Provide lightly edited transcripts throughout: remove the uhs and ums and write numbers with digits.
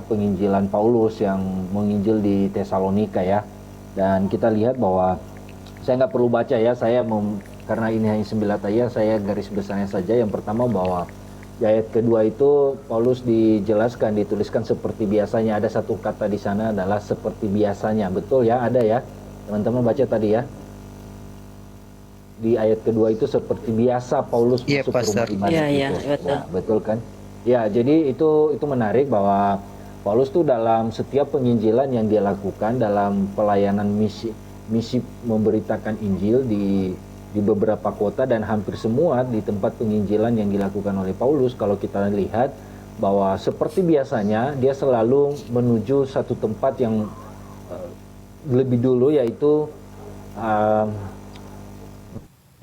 penginjilan Paulus yang menginjil di Tesalonika ya. Dan kita lihat bahwa saya nggak perlu baca ya, karena ini hanya 9 ayat, saya garis besarnya saja. Yang pertama bahwa di ayat kedua itu Paulus dijelaskan, dituliskan seperti biasanya. Ada satu kata di sana adalah seperti biasanya, betul ya, ada ya. Teman-teman baca tadi ya. Di ayat kedua itu seperti biasa Paulus Iya, masuk ke rumah Pastor. ibadah Iya, iya, itu. betul. Ya, betul kan? Ya, jadi itu menarik bahwa Paulus tuh dalam setiap penginjilan yang dia lakukan dalam pelayanan misi memberitakan Injil di beberapa kota dan hampir semua di tempat penginjilan yang dilakukan oleh Paulus, kalau kita lihat bahwa seperti biasanya dia selalu menuju satu tempat yang lebih dulu, yaitu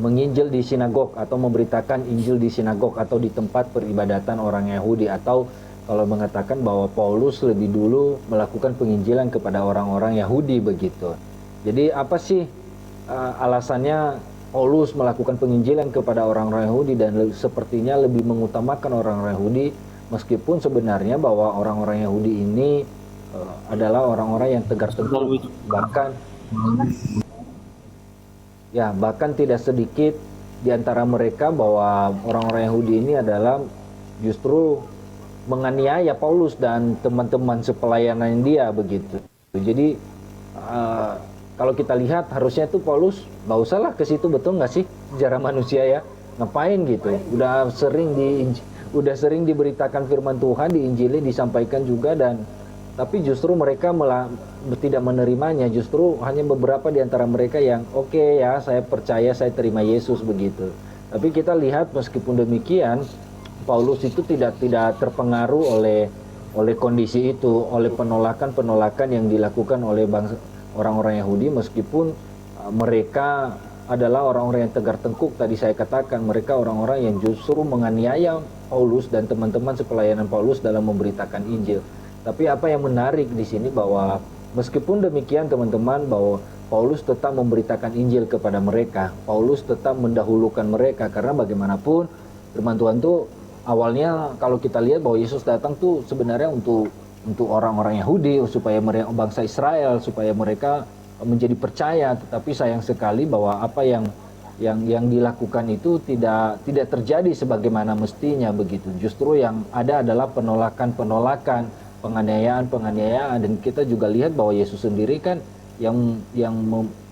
menginjil di sinagog atau memberitakan Injil di sinagog atau di tempat peribadatan orang Yahudi, atau kalau mengatakan bahwa Paulus lebih dulu melakukan penginjilan kepada orang-orang Yahudi begitu. Jadi apa sih alasannya Paulus melakukan penginjilan kepada orang-orang Yahudi dan sepertinya lebih mengutamakan orang-orang Yahudi, meskipun sebenarnya bahwa orang-orang Yahudi ini adalah orang-orang yang tegar tengkuk, bahkan tidak sedikit di antara mereka bahwa orang-orang Yahudi ini adalah justru menganiaya Paulus dan teman-teman sepelayanan dia begitu. Jadi kalau kita lihat harusnya tuh Paulus nggak usah lah ke situ, betul nggak sih sejarah manusia ya, ngapain gitu, udah sering diberitakan firman Tuhan, diinjili, disampaikan juga, dan tapi justru mereka malah tidak menerimanya. Justru hanya beberapa di antara mereka yang oke ya, saya percaya, saya terima Yesus begitu. Tapi kita lihat meskipun demikian Paulus itu tidak terpengaruh oleh kondisi itu, oleh penolakan yang dilakukan oleh orang-orang Yahudi, meskipun mereka adalah orang-orang yang tegar tengkuk. Tadi saya katakan mereka orang-orang yang justru menganiaya Paulus dan teman-teman sepelayanan Paulus dalam memberitakan Injil. Tapi apa yang menarik di sini bahwa meskipun demikian teman-teman, bahwa Paulus tetap memberitakan Injil kepada mereka. Paulus tetap mendahulukan mereka, karena bagaimanapun firman Tuhan tuh awalnya kalau kita lihat bahwa Yesus datang tuh sebenarnya untuk orang-orang Yahudi, supaya mereka bangsa Israel, supaya mereka menjadi percaya. Tetapi sayang sekali bahwa apa yang dilakukan itu tidak terjadi sebagaimana mestinya begitu. Justru yang ada adalah penolakan, penganiayaan, dan kita juga lihat bahwa Yesus sendiri kan yang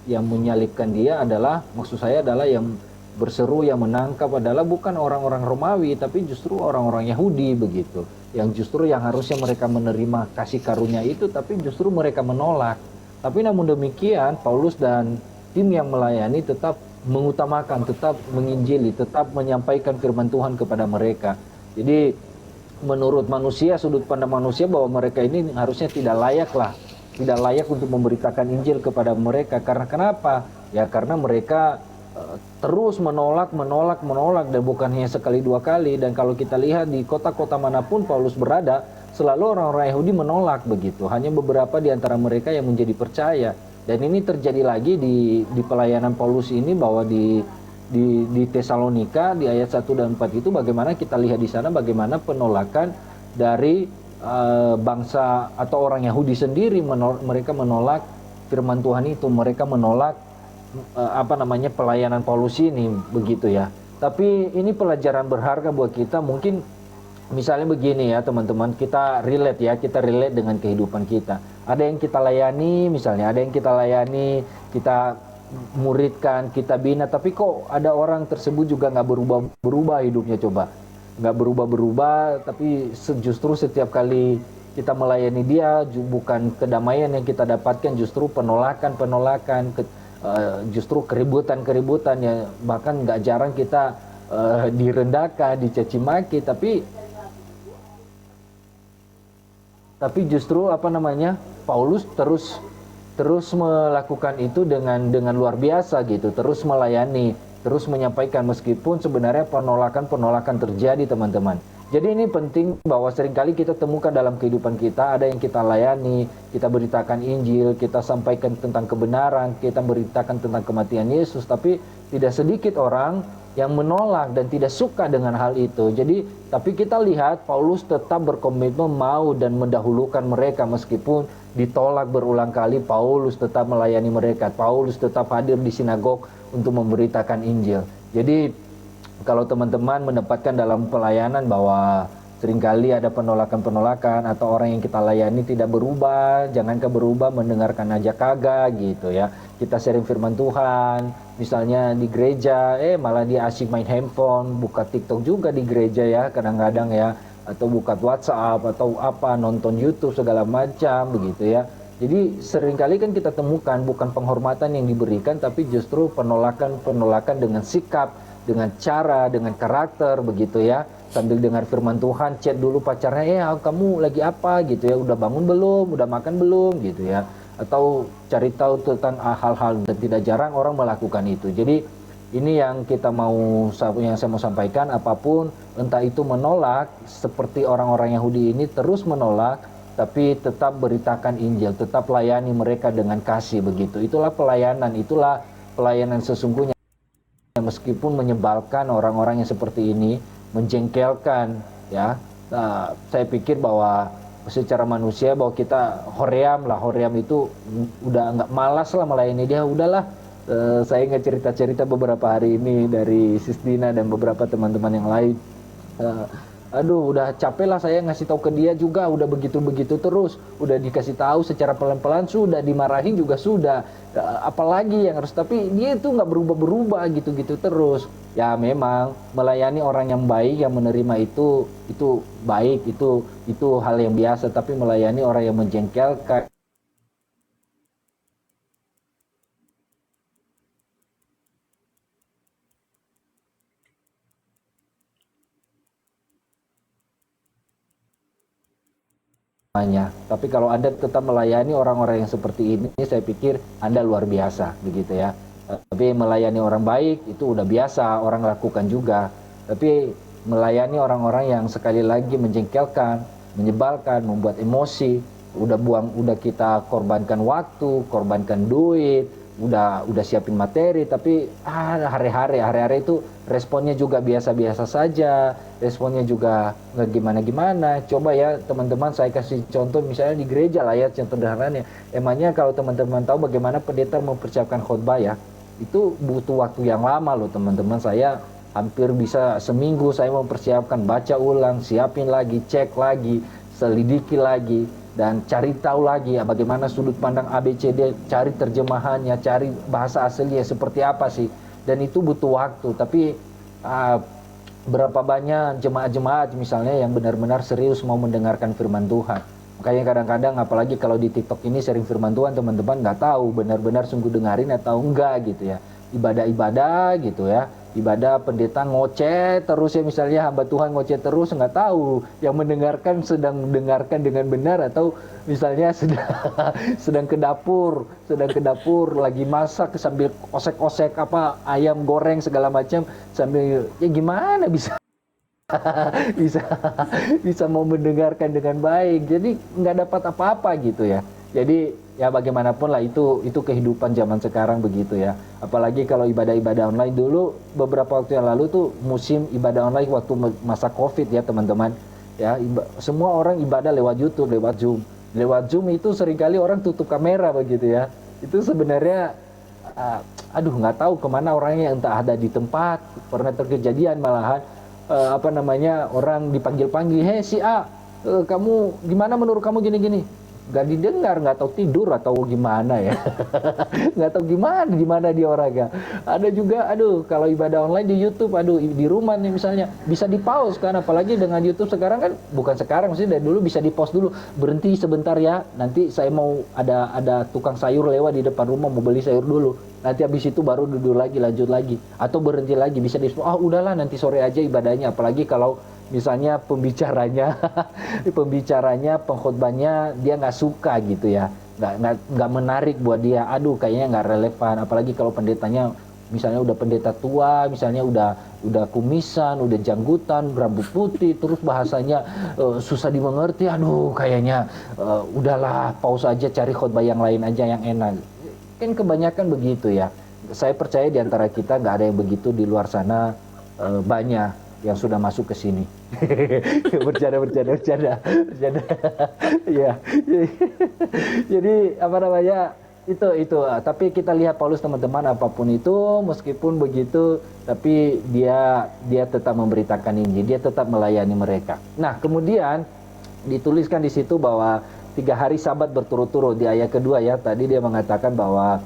menyalibkan dia adalah, maksud saya adalah yang berseru, yang menangkap adalah bukan orang-orang Romawi, tapi justru orang-orang Yahudi begitu, yang justru yang harusnya mereka menerima kasih karunia itu, tapi justru mereka menolak. Tapi namun demikian Paulus dan tim yang melayani tetap mengutamakan, tetap menginjili, tetap menyampaikan firman Tuhan kepada mereka. Jadi menurut manusia, sudut pandang manusia, bahwa mereka ini harusnya tidak layak untuk memberitakan Injil kepada mereka. Karena kenapa? Ya karena mereka terus menolak, dan bukan hanya sekali dua kali. Dan kalau kita lihat di kota-kota manapun Paulus berada, selalu orang-orang Yahudi menolak begitu. Hanya beberapa di antara mereka yang menjadi percaya. Dan ini terjadi lagi di pelayanan Paulus ini, bahwa di Tesalonika di ayat 1 dan 4 itu bagaimana kita lihat di sana, bagaimana penolakan dari bangsa atau orang Yahudi sendiri. Mereka menolak firman Tuhan itu, mereka menolak pelayanan Paulus ini begitu ya. Tapi ini pelajaran berharga buat kita. Mungkin misalnya begini ya teman-teman, kita relate dengan kehidupan kita. Ada yang kita layani, misalnya ada yang kita muridkan, kita bina, tapi kok ada orang tersebut juga nggak berubah hidupnya, coba nggak berubah, tapi justru setiap kali kita melayani dia bukan kedamaian yang kita dapatkan, justru penolakan, justru keributan ya. Bahkan nggak jarang kita direndahkan, dicaci maki, tapi justru Paulus terus melakukan itu dengan luar biasa gitu, terus melayani, terus menyampaikan, meskipun sebenarnya penolakan terjadi teman-teman. Jadi ini penting bahwa seringkali kita temukan dalam kehidupan kita, ada yang kita layani, kita beritakan Injil, kita sampaikan tentang kebenaran, kita beritakan tentang kematian Yesus, tapi tidak sedikit orang yang menolak dan tidak suka dengan hal itu. Jadi, tapi kita lihat Paulus tetap berkomitmen mau dan mendahulukan mereka meskipun ditolak berulang kali. Paulus tetap melayani mereka. Paulus tetap hadir di sinagog untuk memberitakan Injil. Jadi, kalau teman-teman mendapatkan dalam pelayanan bahwa seringkali ada penolakan-penolakan atau orang yang kita layani tidak berubah, jangankah berubah mendengarkan aja kagak gitu ya. Kita sharing firman Tuhan, misalnya di gereja, malah dia asyik main handphone, buka TikTok juga di gereja ya kadang-kadang ya, atau buka WhatsApp atau apa, nonton YouTube segala macam begitu ya. Jadi seringkali kan kita temukan bukan penghormatan yang diberikan, tapi justru penolakan-penolakan dengan sikap, dengan cara, dengan karakter begitu ya. Sambil dengar firman Tuhan, chat dulu pacarnya, kamu lagi apa gitu ya, udah bangun belum, udah makan belum gitu ya. Atau cari tahu tentang hal-hal, dan tidak jarang orang melakukan itu. Jadi ini yang saya mau sampaikan, apapun entah itu menolak seperti orang-orang Yahudi ini terus menolak, tapi tetap beritakan Injil, tetap layani mereka dengan kasih begitu. Itulah pelayanan sesungguhnya. Meskipun menyebalkan orang-orang yang seperti ini, menjengkelkan ya. Saya pikir bahwa secara manusia bahwa kita hoream itu udah nggak malas lah melayani dia, udahlah. Saya nggak cerita-cerita beberapa hari ini dari Sis Dina dan beberapa teman-teman yang lain. Aduh, udah capek lah saya ngasih tahu ke dia juga, udah begitu-begitu terus, udah dikasih tahu secara pelan-pelan, sudah dimarahin juga sudah, apalagi yang harus, tapi dia itu nggak berubah-berubah gitu-gitu terus. Ya memang melayani orang yang baik, yang menerima itu baik, itu hal yang biasa, tapi melayani orang yang menjengkelkan, tapi kalau Anda tetap melayani orang-orang yang seperti ini, saya pikir Anda luar biasa begitu ya. Tapi melayani orang baik itu udah biasa orang lakukan juga. Tapi melayani orang-orang yang sekali lagi menjengkelkan, menyebalkan, membuat emosi, udah kita korbankan waktu, korbankan duit, udah siapin materi, tapi hari-hari itu responnya juga biasa-biasa saja, responnya juga nggak gimana-gimana. Coba ya teman-teman, saya kasih contoh misalnya di gereja lah ya, contoh sederhananya. Emangnya kalau teman-teman tahu bagaimana pendeta mempersiapkan khotbah ya, itu butuh waktu yang lama loh teman-teman. Saya hampir bisa seminggu saya mempersiapkan, baca ulang, siapin lagi, cek lagi, selidiki lagi, dan cari tahu lagi ya bagaimana sudut pandang ABCD, cari terjemahannya, cari bahasa aslinya seperti apa sih. Dan itu butuh waktu. Tapi berapa banyak jemaat-jemaat misalnya yang benar-benar serius mau mendengarkan firman Tuhan. Makanya kadang-kadang apalagi kalau di TikTok ini sharing firman Tuhan, teman-teman nggak tahu benar-benar sungguh dengarin atau enggak gitu ya. Ibadah-ibadah gitu ya, ibadah pendeta ngoceh terus ya, misalnya hamba Tuhan ngoceh terus, nggak tahu yang mendengarkan sedang mendengarkan dengan benar atau misalnya sedang ke dapur lagi masak sambil osek-osek apa ayam goreng segala macam sambil, ya gimana bisa bisa bisa mau mendengarkan dengan baik. Jadi nggak dapat apa-apa gitu ya. Jadi ya bagaimanapun lah itu kehidupan zaman sekarang begitu ya. Apalagi kalau ibadah-ibadah online dulu beberapa waktu yang lalu tuh musim ibadah online waktu masa Covid ya teman-teman. Ya semua orang ibadah lewat YouTube, lewat Zoom. Lewat Zoom itu seringkali orang tutup kamera begitu ya. Itu sebenarnya nggak tahu kemana orangnya, entah ada di tempat, pernah terkejadian malahan orang dipanggil-panggil, hei si A, kamu gimana menurut kamu gini-gini, nggak didengar, nggak tahu tidur atau gimana ya. Nggak tahu gimana dia orangnya. Ada juga kalau ibadah online di YouTube, di rumah nih misalnya bisa di pause kan, apalagi dengan YouTube sekarang kan, bukan sekarang sih, dari dulu bisa di pause dulu, berhenti sebentar ya, nanti saya mau ada tukang sayur lewat di depan rumah, mau beli sayur dulu, nanti habis itu baru duduk lagi, lanjut lagi, atau berhenti lagi, bisa di udahlah nanti sore aja ibadahnya. Apalagi kalau misalnya pembicaranya pengkhotbahnya dia nggak suka gitu ya, nggak menarik buat dia, kayaknya nggak relevan. Apalagi kalau pendetanya misalnya udah pendeta tua, misalnya udah kumisan, udah janggutan, rambut putih, terus bahasanya susah dimengerti, kayaknya udahlah pause aja, cari khotbah yang lain aja yang enak. Kan kebanyakan begitu ya. Saya percaya di antara kita nggak ada yang begitu di luar sana. banyak yang sudah masuk ke sini. bercanda. Ya. Jadi apa namanya? Itu tapi kita lihat Paulus, teman-teman, apapun itu, meskipun begitu, tapi dia tetap memberitakan Injil, dia tetap melayani mereka. Nah, kemudian dituliskan di situ bahwa 3 hari Sabat berturut-turut. Di ayat kedua ya, tadi dia mengatakan bahwa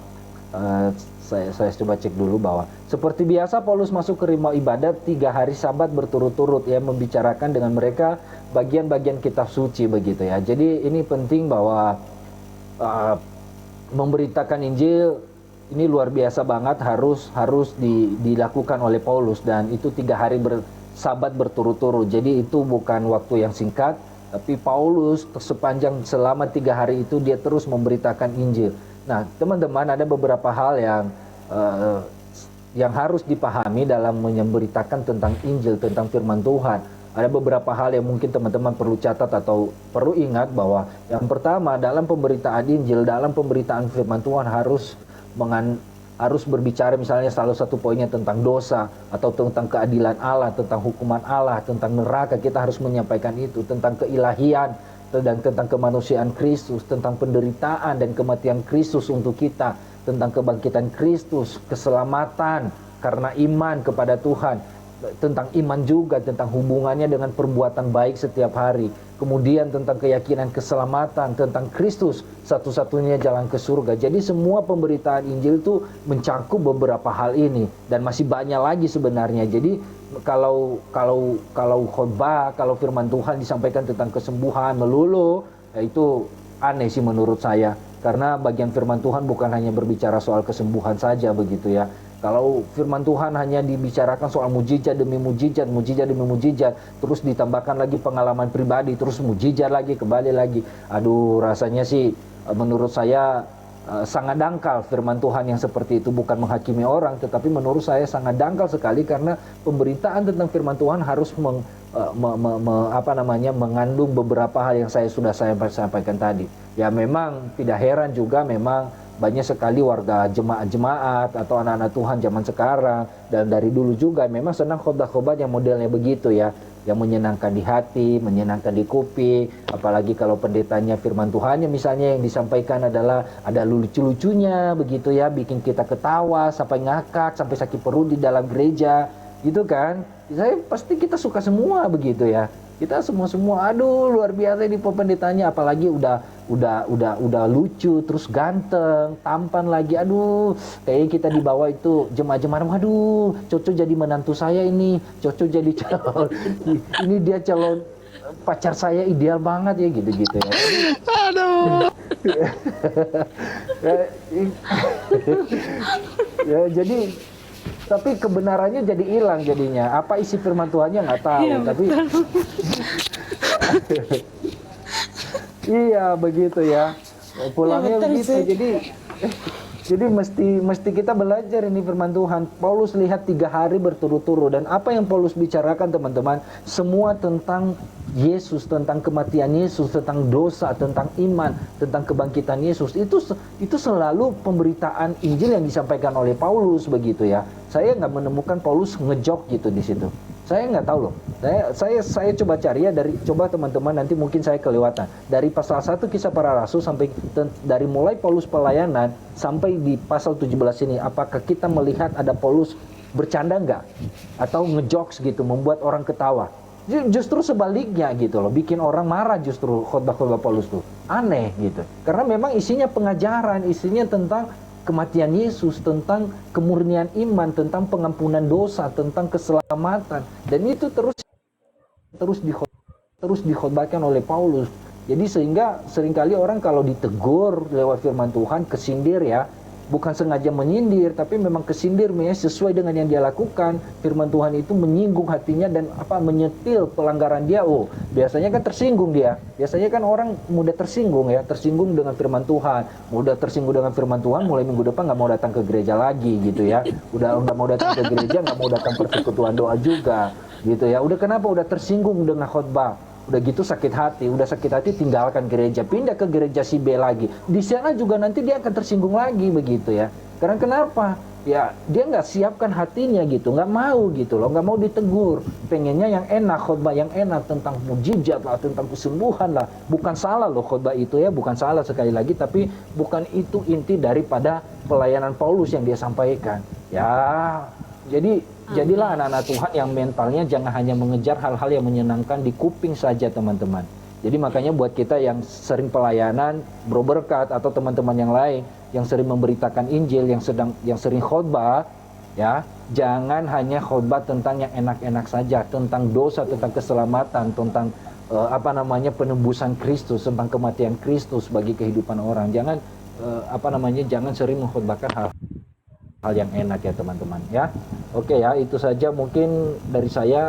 saya coba cek dulu bahwa seperti biasa Paulus masuk ke rumah ibadat 3 hari Sabat berturut-turut ya, membicarakan dengan mereka bagian-bagian kitab suci begitu ya. Jadi ini penting bahwa memberitakan Injil ini luar biasa banget, harus dilakukan oleh Paulus, dan itu 3 hari Sabat berturut-turut. Jadi itu bukan waktu yang singkat, tapi Paulus selama 3 hari itu dia terus memberitakan Injil. Nah, teman-teman, ada beberapa hal yang harus dipahami dalam memberitakan tentang Injil, tentang firman Tuhan. Ada beberapa hal yang mungkin teman-teman perlu catat atau perlu ingat, bahwa yang pertama, dalam pemberitaan Injil, dalam pemberitaan firman Tuhan harus berbicara, misalnya salah satu poinnya tentang dosa, atau tentang keadilan Allah, tentang hukuman Allah, tentang neraka, kita harus menyampaikan itu, tentang keilahian, dan tentang kemanusiaan Kristus, tentang penderitaan dan kematian Kristus untuk kita, tentang kebangkitan Kristus, keselamatan karena iman kepada Tuhan, tentang iman juga, tentang hubungannya dengan perbuatan baik setiap hari, kemudian tentang keyakinan keselamatan, tentang Kristus satu-satunya jalan ke surga. Jadi semua pemberitaan Injil itu mencakup beberapa hal ini, dan masih banyak lagi sebenarnya. Jadi kalau khotbah, kalau firman Tuhan disampaikan tentang kesembuhan melulu, ya itu aneh sih menurut saya, karena bagian firman Tuhan bukan hanya berbicara soal kesembuhan saja begitu ya. Kalau firman Tuhan hanya dibicarakan soal mujizat demi mujizat, mujizat demi mujizat, terus ditambahkan lagi pengalaman pribadi, terus mujizat lagi, kembali lagi. Aduh, rasanya sih menurut saya sangat dangkal firman Tuhan yang seperti itu. Bukan menghakimi orang, tetapi menurut saya sangat dangkal sekali, karena pemberitaan tentang firman Tuhan harus mengandung beberapa hal yang saya sampaikan tadi. Ya memang tidak heran juga, memang banyak sekali warga jemaat atau anak-anak Tuhan zaman sekarang dan dari dulu juga memang senang khotbah-khotbah yang modelnya begitu ya, yang menyenangkan di hati, menyenangkan di kuping. Apalagi kalau pendetanya firman Tuhannya misalnya yang disampaikan adalah ada lucu-lucunya begitu ya, bikin kita ketawa sampai ngakak, sampai sakit perut di dalam gereja gitu kan. Pasti kita suka semua begitu ya. Kita semua aduh luar biasa ini pendetanya, apalagi udah lucu, terus ganteng, tampan lagi. Aduh, kayaknya kita di bawah itu jemaah-jemaah, waduh, cocok jadi menantu saya ini, cocok jadi calon. Ini dia calon pacar saya ideal banget ya, gitu-gitu ya. Aduh. Ya, jadi tapi kebenarannya jadi hilang jadinya. Apa isi firman Tuhannya nggak tahu, ya, tapi iya begitu ya. Pulangnya ya, begitu. Jadi mesti kita belajar ini firman Tuhan. Paulus lihat 3 hari berturut-turut, dan apa yang Paulus bicarakan teman-teman, semua tentang Yesus, tentang kematian Yesus, tentang dosa, tentang iman, tentang kebangkitan Yesus. Itu selalu pemberitaan Injil yang disampaikan oleh Paulus begitu ya. Saya nggak menemukan Paulus ngejok gitu di situ. Saya nggak tahu loh. Saya coba cari ya, coba teman-teman nanti mungkin saya kelewatan. Dari pasal 1 Kisah Para Rasul sampai dari mulai Paulus pelayanan sampai di pasal 17 ini, apakah kita melihat ada Paulus bercanda nggak? Atau ngejokes gitu, membuat orang ketawa? Justru sebaliknya gitu loh, bikin orang marah justru khotbah-khotbah Paulus tuh. Aneh gitu. Karena memang isinya pengajaran, isinya tentang kematian Yesus, tentang kemurnian iman, tentang pengampunan dosa, tentang keselamatan, dan itu terus dikhotbahkan oleh Paulus. Jadi sehingga seringkali orang kalau ditegur lewat firman Tuhan kesindir ya, bukan sengaja menyindir, tapi memang kesindir sesuai dengan yang dia lakukan. Firman Tuhan itu menyinggung hatinya dan menyetil pelanggaran dia. Oh, biasanya kan tersinggung dia. Biasanya kan orang mudah tersinggung ya, tersinggung dengan firman Tuhan. Mudah tersinggung dengan firman Tuhan, mulai minggu depan nggak mau datang ke gereja lagi gitu ya. Udah nggak mau datang ke gereja, nggak mau datang persekutuan doa juga gitu ya. Udah kenapa? Udah tersinggung dengan khotbah. Udah gitu sakit hati, tinggalkan gereja, pindah ke gereja si B lagi. Di sana juga nanti dia akan tersinggung lagi begitu ya. Karena kenapa? ya dia nggak siapkan hatinya gitu, nggak mau gitu loh, nggak mau ditegur, pengennya yang enak, khotbah yang enak tentang mujizat lah, tentang kesembuhan lah. Bukan salah loh khotbah itu ya, bukan salah sekali lagi, tapi bukan itu inti daripada pelayanan Paulus yang dia sampaikan ya. Jadi jadilah anak-anak Tuhan yang mentalnya jangan hanya mengejar hal-hal yang menyenangkan di kuping saja, teman-teman. Jadi makanya buat kita yang sering pelayanan, Bro Berkat atau teman-teman yang lain yang sering memberitakan Injil, yang sering khotbah, ya, jangan hanya khotbah tentang yang enak-enak saja, tentang dosa, tentang keselamatan, tentang penembusan Kristus, tentang kematian Kristus bagi kehidupan orang. Jangan jangan sering mengkhotbahkan hal yang enak ya, teman-teman ya. Oke ya, itu saja mungkin dari saya.